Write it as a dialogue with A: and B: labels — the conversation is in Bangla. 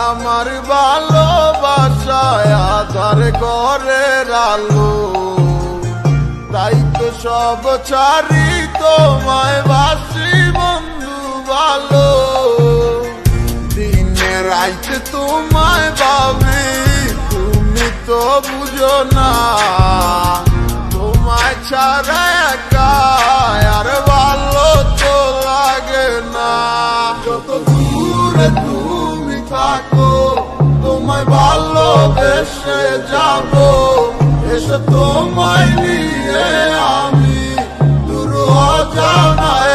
A: আমার ভালোবাসায় আধার ঘরের আলো, তাই তো সব ছাড়ি তোমায় বাসি বন্ধু ভালো। দিনে রাইতে তোমায় ভাবি, তুমি তো বুঝো না, তোমায় ছাড়া একা আর ভালো তো লাগে না। যত দূরে তুমি থাকো, তোমায় ভালোবেসে যাবো, এসে তোমায় নিয়ে আমি দূর অজানায়